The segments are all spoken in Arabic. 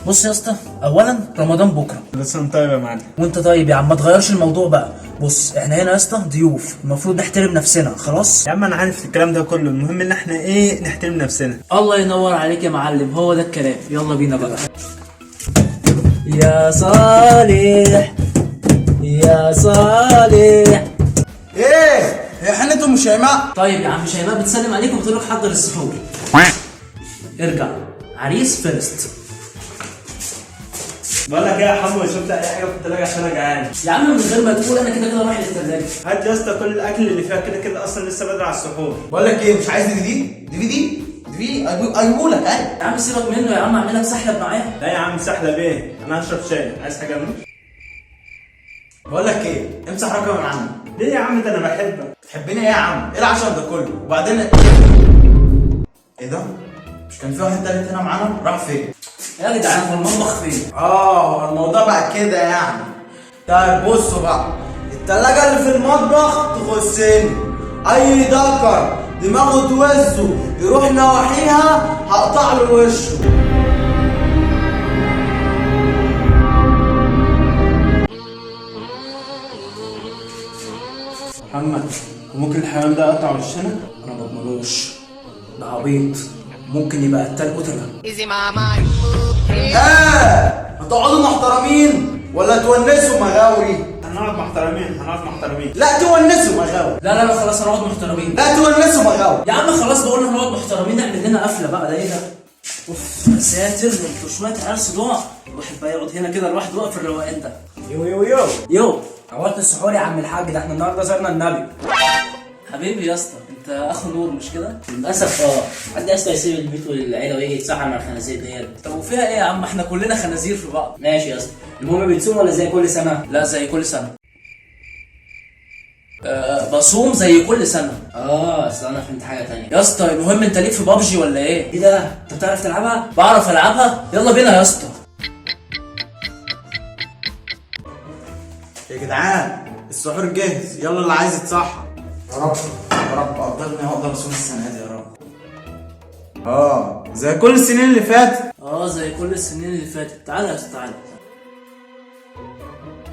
بص يا اسطى، اولا رمضان بكره. بس انت طيب يا معلم. وانت طيب يا عم، ما تغيرش الموضوع بقى. بص احنا هنا يا اسطى ضيوف، المفروض نحترم نفسنا. خلاص يا عم انا عارف الكلام ده كله، المهم ان احنا نحترم نفسنا. الله ينور عليك يا معلم، هو ده الكلام. يلا بينا بقى. يا صالح يا صالح. ايه هي حنة ام شيماء؟ طيب يا عم شيماء بتسلم عليك وبتقول لك حضر السحور. ارجع عريس فيرست. بقول لك ايه يا حمو، شفت اي حاجه في الثلاجه عشان انا جعان؟ يا عم من غير ما تقول، انا كده كده رايح للثلاجه. هات يا اسطى كل الاكل اللي فيها، كده كده اصلا لسه بدري على السحور. بقول لك ايه، مش عايز دي اجيبهولك عادي. يا عم سيبك منه يا عم، اعمل لك سحلب معاه. لا يا عم سحلب ايه، انا هشرب شاي. عايز حاجه منه؟ بقول لك ايه، امسح رقم من عندي. ليه يا عم، ده انا بحبك. تحبني ايه يا عم؟ ايه العشم ده كله؟ وبعدين ايه ده؟ مش كان في واحد تالت هنا معانا؟ راح فين؟ يا جدعان هو المطبخ فين؟ هو الموضوع بقى كده يعني. طيب بصوا بقى، التلاجة اللي في المطبخ تخصني. اي دكر دماغه توزه يروح نواحيها هقطع له وشه. محمد، وممكن الحيوان ده يقطع وشنا؟ انا ما اضمنوش، ده عبيط، ممكن يبقى قتال قتله. هتقعدوا محترمين ولا تونسوا مغاوري؟ هنقعد محترمين. لا تونسوا مغاوري. لا خلاص هنقعد محترمين. لا تونسوا مغاوري. يا عم خلاص بقولنا هنقعد محترمين، نعمل لنا قفله بقى. ده ايه ده؟ اوف يا ساتر، انتوا شويه عيال صداع. الواحد بقى يقعد هنا كده لوحده واقف في الروقان ده. يو عملت السحور يا عم الحاج، ده احنا النهارده زرنا النبي. حبيبي يا اسطى، انت اخو نور مش كده؟ للاسف حد يا اسطى يسيب البيت والعيله ويجي يتسحر مع الخنازير ديت. طب وفيها ايه يا عم، احنا كلنا خنازير في بعض. ماشي يا اسطى، المهم بتصوم ولا زي كل سنه؟ لا زي كل سنه. بصوم زي كل سنه. اصل انا فهمت حاجه تانية يا اسطى المهم انت ليك في بابجي ولا ايه؟ ايه ده؟ انت بتعرف تلعبها؟ بعرف العبها. يلا بينا يا اسطى. يا جدعان السحور جاهز، يلا اللي عايز يتصحى. يا رب قدرني اقدر اصوم السنه دي يا رب. زي كل السنين اللي فاتت. زي كل السنين اللي فاتت. تعالى يا اسطى تعالى.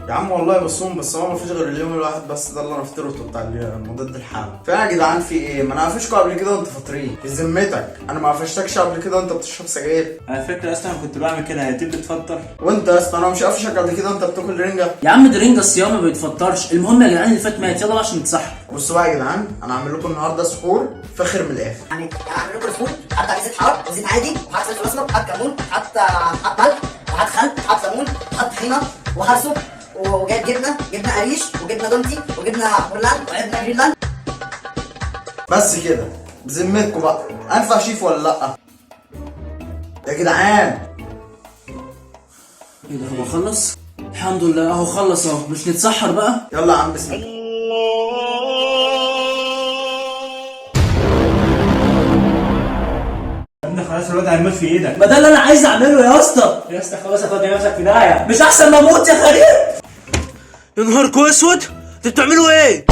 يا عم والله بصوم، بس هو مفيش غير اليوم الواحد بس ده اللي انا فطرته بتاع مضاد الحمل. فيا جدعان في ايه؟ ما انا قفشكوا قبل كده وانت فاطرين. في ذمتك انا ما قفشتكش قبل كده وانت بتشرب سجاير؟ على فكره اصلا انا كنت بعمل كده، هتيجي بتفطر. وانت يا اسطى انا مش قفشك قبل كده وانت بتاكل رنجه؟ يا عم دي رنجه، الصيام ما بيتفطرش. المهم يا جدعان اللي فات مات، يلا بقى عشان نتسحر. بصوا بقى يا جدعان، انا هعمل لكم النهارده سحور فاخر من الاخر. يعني هعمل لكم الفول، حط عليه زيت حار، زيت عادي، وحط فلفل اسمر، وحط كمون، وحط ملح، وحط خل، وحط ليمون، وحط طحينه، وهرسه، وجايب جبنه قريش، وجبنه دومتي، وجبنه هولان، وجبنه جرينلاند. بس كده بذمتكم بقى، انفع شيف ولا لا؟ يا جدعان ايه ده، هو خلص؟ الحمد لله اهو خلص اهو. مش نتسحر بقى؟ يلا يا عم بسم الله. يا ابني خلاص الواد هيموت في ايدك. ما ده اللي انا عايز اعمله يا اسطى. يا اسطى خلاص هتودي نفسك في داهيه. مش احسن ما اموت يا خليل؟ يا نهاركوا اسود، انتوا بتعملوا ايه؟